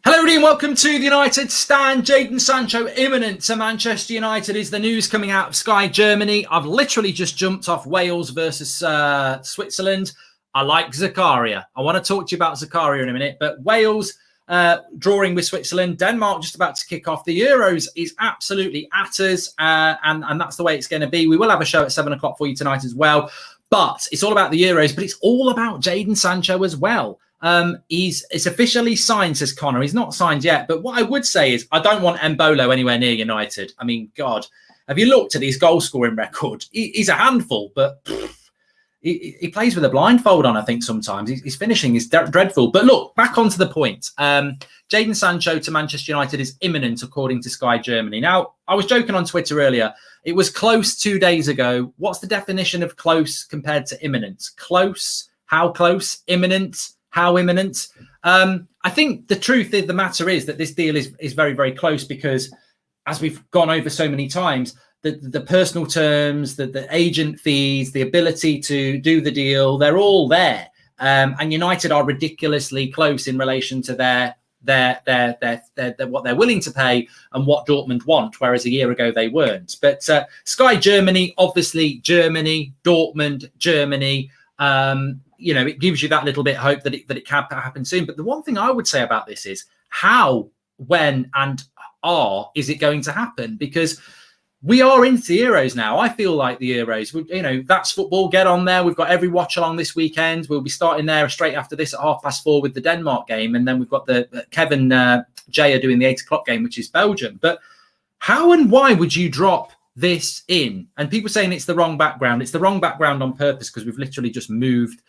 Hello everybody and welcome to the United Stand. Jadon Sancho imminent to Manchester United is the news coming out of Sky Germany. I've literally just jumped off Wales versus Switzerland. I like Zakaria. I want to talk to you about Zakaria in a minute, but Wales drawing with Switzerland, Denmark just about to kick off. The Euros is absolutely at us, and that's the way it's going to be. We will have a show at 7 o'clock for you tonight as well, but it's all about the Euros, but it's all about Jadon Sancho as well. It's officially signed, says Connor. He's not signed yet, but what I would say is I don't want Mbolo anywhere near United. I mean, God, have you looked at his goal scoring record? He's a handful, but he plays with a blindfold on, I think, sometimes. His finishing is dreadful. But look, back onto the point. Jadon Sancho to Manchester United is imminent, according to Sky Germany. Now, I was joking on Twitter earlier. It was close 2 days ago. What's the definition of close compared to imminent? Close? How close? Imminent? How imminent? I think the truth of the matter is that this deal is very, very close because, as we've gone over so many times, the personal terms, the agent fees, the ability to do the deal, they're all there. And United are ridiculously close in relation to their what they're willing to pay and what Dortmund want, whereas a year ago they weren't. But Sky Germany, obviously Germany, Dortmund, Germany. You know, it gives you that little bit of hope that it can happen soon. But the one thing I would say about this is how, when, and is it going to happen? Because we are into the Euros now. I feel like the Euros, you know, that's football. Get on there. We've got every watch along this weekend. We'll be starting there straight after this at 4:30 with the Denmark game. And then we've got the Kevin Jay are doing the 8 o'clock game, which is Belgium. But how and why would you drop this in? And people saying it's the wrong background. It's the wrong background on purpose because we've literally just moved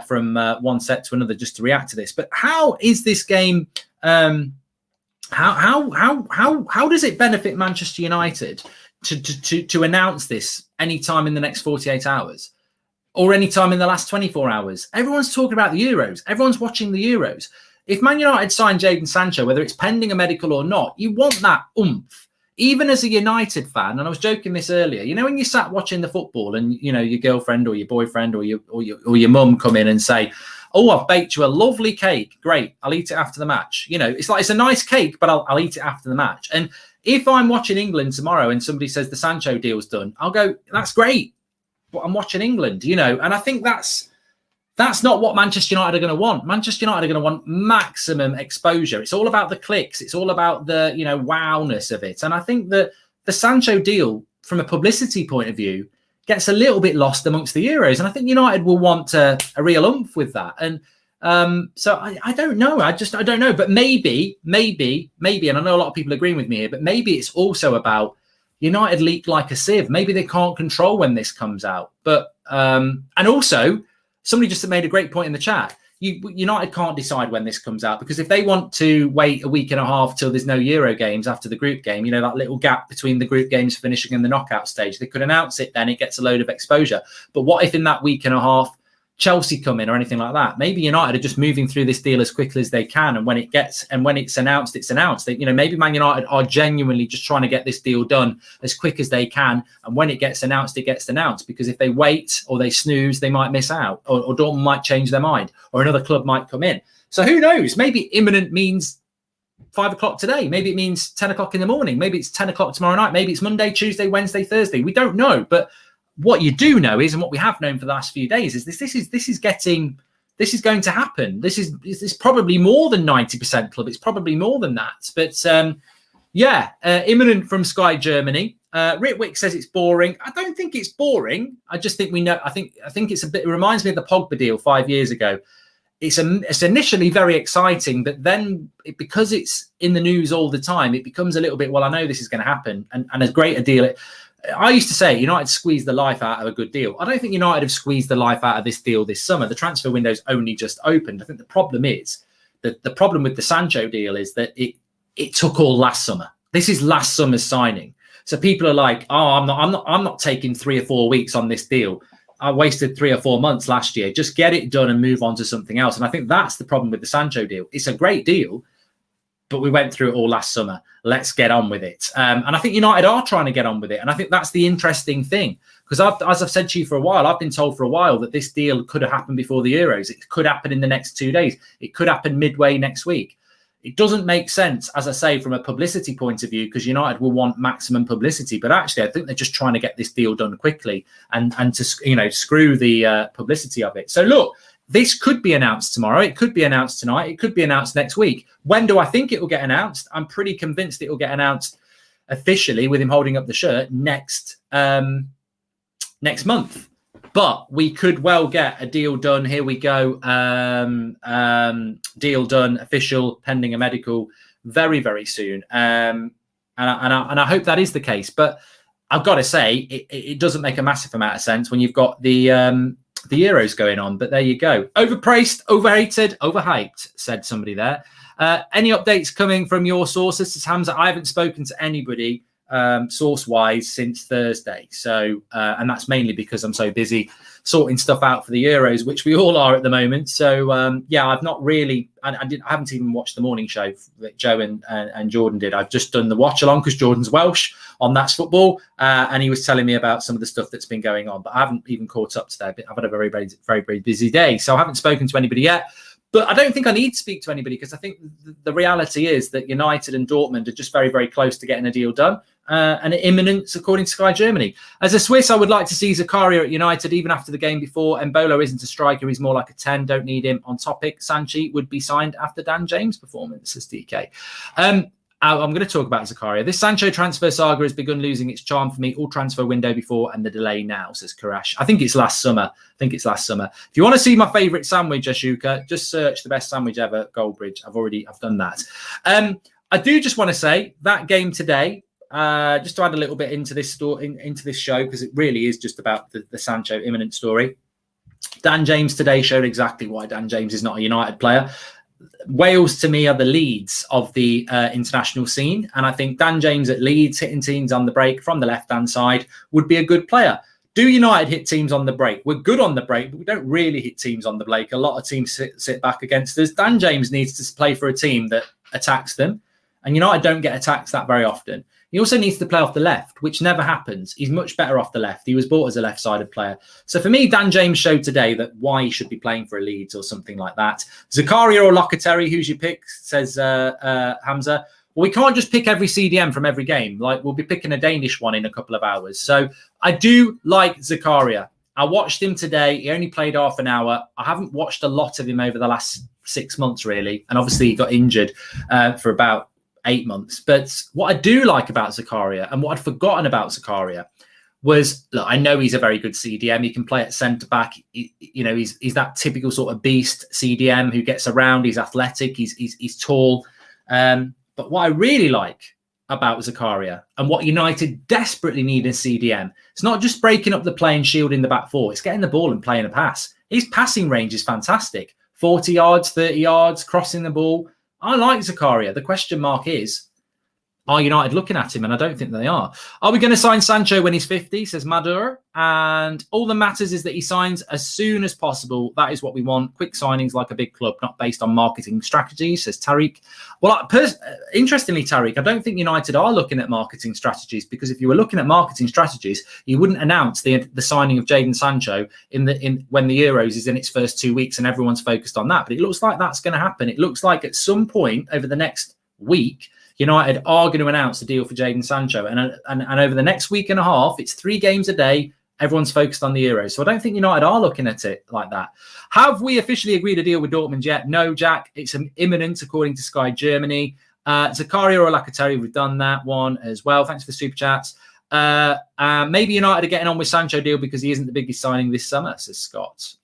from one set to another just to react to this. But how is this game? How does it benefit Manchester United to announce this anytime in the next 48 hours or anytime in the last 24 hours? Everyone's talking about the Euros. Everyone's watching the Euros. If Man United sign Jadon Sancho, whether it's pending a medical or not, you want that oomph. Even as a United fan, and I was joking this earlier, you know, when you sat watching the football and, you know, your girlfriend or your boyfriend or your mum come in and say, oh, I've baked you a lovely cake. Great. I'll eat it after the match. You know, it's like, it's a nice cake, but I'll eat it after the match. And if I'm watching England tomorrow and somebody says the Sancho deal's done, I'll go, that's great, but I'm watching England, you know, and I think that's not what Manchester United are going to want. Manchester United are going to want maximum exposure. It's all about the clicks. It's all about the, you know, wowness of it. And I think that the Sancho deal, from a publicity point of view, gets a little bit lost amongst the Euros. And I think United will want a real oomph with that. And so I don't know. I don't know. But maybe, and I know a lot of people agreeing with me here, but maybe it's also about United leak like a sieve. Maybe they can't control when this comes out. But, and also, somebody just made a great point in the chat. United can't decide when this comes out because if they want to wait a week and a half till there's no Euro games after the group game, you know, that little gap between the group games finishing and the knockout stage, they could announce it then. It gets a load of exposure. But what if in that week and a half Chelsea come in or anything like that? Maybe United are just moving through this deal as quickly as they can, and when it's announced, it's announced. You know, maybe Man United are genuinely just trying to get this deal done as quick as they can, and when it gets announced, it gets announced. Because if they wait or they snooze, they might miss out, or Dortmund might change their mind, or another club might come in. So who knows? Maybe imminent means 5 o'clock today. Maybe it means 10 o'clock in the morning. Maybe it's 10 o'clock tomorrow night. Maybe it's Monday, Tuesday, Wednesday, Thursday. We don't know, but what you do know is, and what we have known for the last few days, is this is going to happen. This is probably more than 90% club. It's probably more than that. But imminent from Sky Germany. Ritwick says it's boring. I don't think it's boring. I just think we know. I think it's a bit. It reminds me of the Pogba deal 5 years ago. It's initially very exciting, but then because it's in the news all the time, it becomes a little bit. Well, I know this is going to happen, and as great a deal. I used to say United squeezed the life out of a good deal. I don't think United have squeezed the life out of this deal this summer. The transfer window's only just opened. I think the problem is that the problem with the Sancho deal is that it took all last summer. This is last summer's signing. So people are like, oh, I'm not taking 3 or 4 weeks on this deal. I wasted 3 or 4 months last year. Just get it done and move on to something else. And I think that's the problem with the Sancho deal. It's a great deal, but we went through it all last summer. Let's get on with it. And I think United are trying to get on with it. And I think that's the interesting thing. Because as I've said to you for a while, I've been told for a while that this deal could have happened before the Euros. It could happen in the next 2 days. It could happen midway next week. It doesn't make sense, as I say, from a publicity point of view, because United will want maximum publicity. But actually, I think they're just trying to get this deal done quickly and to screw the publicity of it. So look, this could be announced tomorrow. It could be announced tonight. It could be announced next week. When do I think it will get announced? I'm pretty convinced it will get announced officially with him holding up the shirt next month. But we could well get a deal done. Here we go. Deal done, official, pending a medical, very, very soon. And I hope that is the case. But I've got to say, it doesn't make a massive amount of sense when you've got the Euros going on. But there you go. Overpraised, overhated, overhyped, said somebody there. Any updates coming from your sources? Says Hamza, I haven't spoken to anybody source-wise since Thursday. So, and that's mainly because I'm so busy sorting stuff out for the Euros, which we all are at the moment. So, yeah, I've not really, I haven't even watched the morning show that Joe and Jordan did. I've just done the watch along because Jordan's Welsh on That's Football, and he was telling me about some of the stuff that's been going on, but I haven't even caught up today. I've had a very, very, very, very busy day. So I haven't spoken to anybody yet. But I don't think I need to speak to anybody because I think the reality is that United and Dortmund are just very, very close to getting a deal done. And imminent, according to Sky Germany. As a Swiss, I would like to see Zakaria at United, even after the game before. Embolo isn't a striker. He's more like a 10. Don't need him. On topic, Sancho would be signed after Dan James' performance, says DK. I'm going to talk about Zakaria. This Sancho transfer saga has begun losing its charm for me. All transfer window before and the delay now, says Karash. I think it's last summer. If you want to see my favourite sandwich, Ashuka, just search the best sandwich ever, Goldbridge. I've done that. I do just want to say that game today, just to add a little bit into this story, into this show, because it really is just about the Sancho imminent story. Dan James today showed exactly why Dan James is not a United player. Wales, to me, are the Leeds of the international scene. And I think Dan James at Leeds, hitting teams on the break from the left-hand side, would be a good player. Do United hit teams on the break? We're good on the break, but we don't really hit teams on the break. A lot of teams sit back against us. Dan James needs to play for a team that attacks them. And United don't get attacked that very often. He also needs to play off the left, which never happens. He's much better off the left. He was bought as a left-sided player. So for me, Dan James showed today that why he should be playing for a Leeds or something like that. Zakaria or Locatelli, who's your pick, says Hamza. Well, we can't just pick every CDM from every game. Like, we'll be picking a Danish one in a couple of hours. So I do like Zakaria. I watched him today. He only played half an hour. I haven't watched a lot of him over the last 6 months, really. And obviously he got injured for about 8 months. But what I do like about Zakaria, and what I'd forgotten about Zakaria, was, look, I know he's a very good CDM. He can play at centre back. He's that typical sort of beast CDM who gets around. He's athletic. He's tall. But what I really like about Zakaria, and what United desperately need in CDM, it's not just breaking up the play and shielding the back four. It's getting the ball and playing a pass. His passing range is fantastic. 40 yards, 30 yards, crossing the ball. I like Zakaria. The question mark is, are United looking at him? And I don't think they are. Are we going to sign Sancho when he's 50, says Madur? And all that matters is that he signs as soon as possible. That is what we want. Quick signings like a big club, not based on marketing strategies, says Tariq. Well, interestingly, Tariq, I don't think United are looking at marketing strategies, because if you were looking at marketing strategies, you wouldn't announce the signing of Jadon Sancho when the Euros is in its first 2 weeks and everyone's focused on that. But it looks like that's going to happen. It looks like at some point over the next week, United are going to announce a deal for Jadon Sancho. And over the next week and a half, it's 3 games a day. Everyone's focused on the Euros. So I don't think United are looking at it like that. Have we officially agreed a deal with Dortmund yet? No, Jack. It's imminent, according to Sky Germany. Zakaria or Locatelli, we've done that one as well. Thanks for the super chats. Maybe United are getting on with Sancho deal because he isn't the biggest signing this summer, says Scott.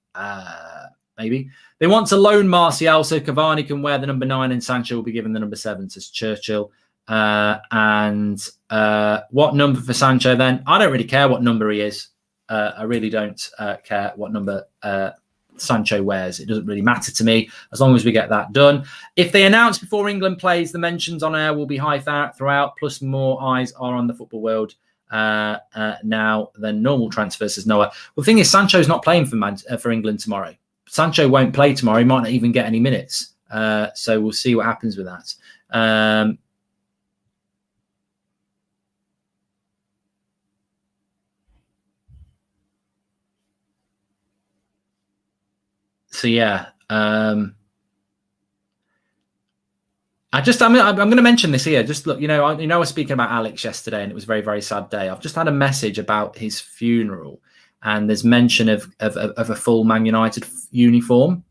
Maybe. They want to loan Martial so Cavani can wear the number 9 and Sancho will be given the number 7, says Churchill. And what number for Sancho then? I don't really care what number he is. I really don't care what number Sancho wears. It doesn't really matter to me as long as we get that done. If they announce before England plays, the mentions on air will be high throughout, plus more eyes are on the football world now than normal transfers, says Noah. Well, the thing is, Sancho's not playing for England tomorrow. Sancho won't play tomorrow. He might not even get any minutes. So we'll see what happens with that. So, yeah. I'm going to mention this here. Just look, I was speaking about Alex yesterday, and it was a very, very sad day. I've just had a message about his funeral, and there's mention of a full Man United uniform,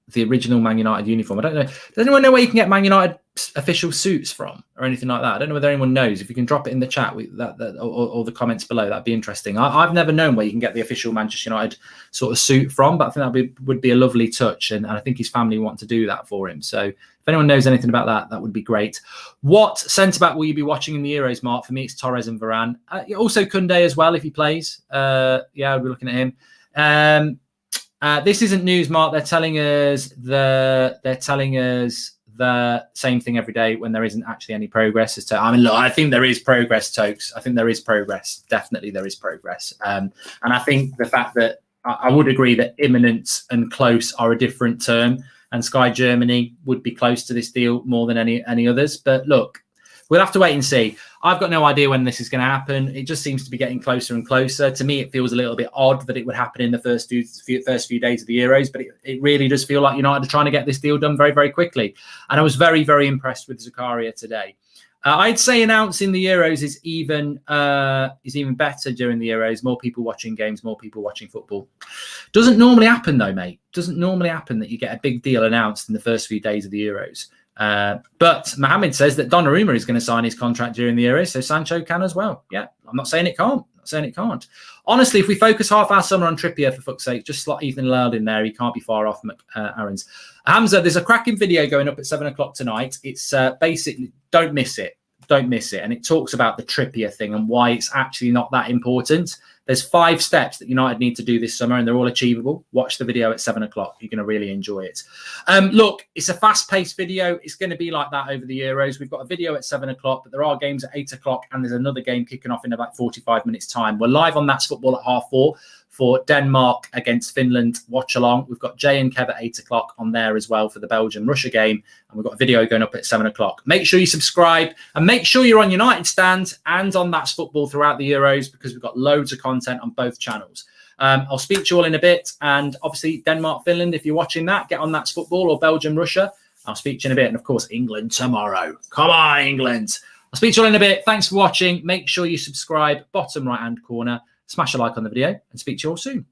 the original Man United uniform. I don't know. Does anyone know where you can get Man United official suits from or anything like that? I don't know whether anyone knows. If you can drop it in the chat or the comments below, that'd be interesting. I've never known where you can get the official Manchester United sort of suit from, but I think that would be a lovely touch, and I think his family want to do that for him. So if anyone knows anything about that, that would be great. What centre-back will you be watching in the Euros, Mark? For me, it's Torres and Varane. Also Koundé as well, if he plays. I'll be looking at him. This isn't news, Mark. They're telling us the same thing every day when there isn't actually any progress. Look, I think there is progress, Tokes. I think there is progress. Definitely there is progress. And I think the fact that I would agree that imminent and close are a different term, and Sky Germany would be close to this deal more than any others. But look, we'll have to wait and see. I've got no idea when this is going to happen. It just seems to be getting closer and closer. To me, it feels a little bit odd that it would happen in the first few days of the Euros, but it really does feel like United are trying to get this deal done very, very quickly. And I was very, very impressed with Zakaria today. I'd say announcing the Euros is even better during the Euros. More people watching games, more people watching football. Doesn't normally happen though, mate. Doesn't normally happen that you get a big deal announced in the first few days of the Euros. But Mohammed says that Donnarumma is going to sign his contract during the Euros, so Sancho can as well. Yeah, I'm not saying it can't. I'm not saying it can't. Honestly, if we focus half our summer on Trippier, for fuck's sake, just slot Ethan Laird in there. He can't be far off Aaron's. Hamza, there's a cracking video going up at 7 o'clock tonight. It's basically, don't miss it. Don't miss it. And it talks about the Trippier thing and why it's actually not that important. There's 5 steps that United need to do this summer, and they're all achievable. Watch the video at 7 o'clock. You're going to really enjoy it. Look, it's a fast-paced video. It's going to be like that over the Euros. We've got a video at 7 o'clock, but there are games at 8 o'clock, and there's another game kicking off in about 45 minutes' time. We're live on That's Football at 4:30 for Denmark against Finland watch-along. We've got Jay and Kev at 8 o'clock on there as well for the Belgium-Russia game, and we've got a video going up at 7 o'clock. Make sure you subscribe, and make sure you're on United Stand and on That's Football throughout the Euros, because we've got loads of content on both channels. I'll speak to you all in a bit, and obviously Denmark-Finland, if you're watching that, get on That's Football, or Belgium-Russia. I'll speak to you in a bit, and of course England tomorrow. Come on, England. I'll speak to you all in a bit. Thanks for watching. Make sure you subscribe, bottom right-hand corner. Smash a like on the video, and speak to you all soon.